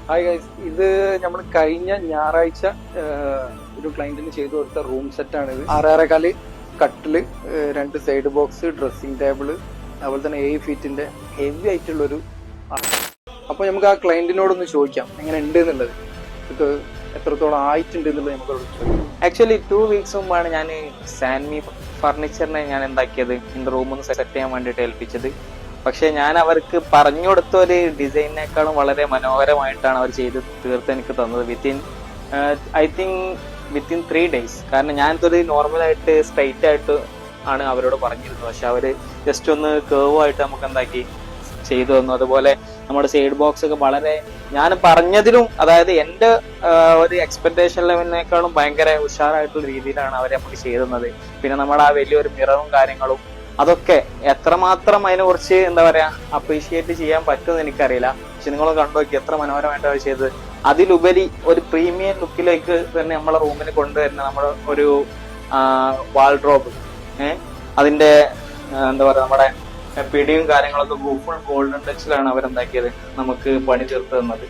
Hi guys, ഇത് നമ്മൾ കഴിഞ്ഞ ഞായറാഴ്ച ഒരു ക്ലയന്റിന് ചെയ്തു കൊടുത്ത റൂം സെറ്റാണ് ഇത്. 6.5 കട്ടില്, 2 സൈഡ് ബോക്സ്, ഡ്രസ്സിംഗ് ടേബിള്, അതുപോലെ തന്നെ 7 ഫീറ്റിന്റെ ഹെവി ആയിട്ടുള്ളൊരു. അപ്പൊ നമുക്ക് ആ ക്ലയന്റിനോടൊന്ന് ചോദിക്കാം എങ്ങനെ ഉണ്ട് എന്നുള്ളത്, ഇത് എത്രത്തോളം ആയിട്ടുണ്ട് എന്നുള്ളത് നമുക്ക് ചോദിക്കാം. ആക്ച്വലി 2 വീക്സ് മുമ്പാണ് ഞാൻ സാൻമി ഫർണിച്ചറിനെ ഞാൻ എന്താക്കിയത്, എന്റെ റൂം ഒന്ന് സെറ്റ് ചെയ്യാൻ വേണ്ടിയിട്ട് ഏൽപ്പിച്ചത്. പക്ഷെ ഞാൻ അവർക്ക് പറഞ്ഞു കൊടുത്ത ഒരു ഡിസൈനിനേക്കാളും വളരെ മനോഹരമായിട്ടാണ് അവർ ചെയ്ത് തീർത്ത് എനിക്ക് തന്നത്. Within 3 days. കാരണം ഞാൻ ഇതൊരു നോർമലായിട്ട് സ്ട്രൈറ്റ് ആയിട്ട് ആണ് അവരോട് പറഞ്ഞിരുന്നത്. പക്ഷെ അവര് ജസ്റ്റ് ഒന്ന് കേവ് ആയിട്ട് നമുക്ക് എന്താക്കി ചെയ്തു തന്നു. അതുപോലെ നമ്മുടെ സൈഡ് ബോക്സ് ഒക്കെ വളരെ ഞാൻ പറഞ്ഞതിലും, അതായത് എന്റെ ഒരു എക്സ്പെക്ടേഷൻ ലെവലിനേക്കാളും ഭയങ്കര ഉഷാറായിട്ടുള്ള രീതിയിലാണ് അവർ നമുക്ക് ചെയ്തുന്നത്. പിന്നെ നമ്മുടെ ആ വലിയൊരു മിററും കാര്യങ്ങളും അതൊക്കെ എത്രമാത്രം അതിനെ കുറിച്ച് എന്താ പറയാ അപ്രീഷിയേറ്റ് ചെയ്യാൻ പറ്റുമെന്ന് എനിക്കറിയില്ല. പക്ഷെ നിങ്ങൾ കണ്ടുനോക്കി എത്ര മനോഹരമായിട്ട് അവർ ചെയ്തത്. അതിലുപരി ഒരു പ്രീമിയം ലുക്കിലേക്ക് തന്നെ നമ്മളെ റൂമിന് കൊണ്ടുവരുന്ന നമ്മുടെ ഒരു വാൾഡ്രോബ്, അതിന്റെ എന്താ പറയാ നമ്മുടെ പിടിയും കാര്യങ്ങളൊക്കെ ഫുൾ ഗോൾഡൻ ടച്ചിലാണ് അവരെന്താക്കിയത് നമുക്ക് പണി തീർത്ത് തന്നത്.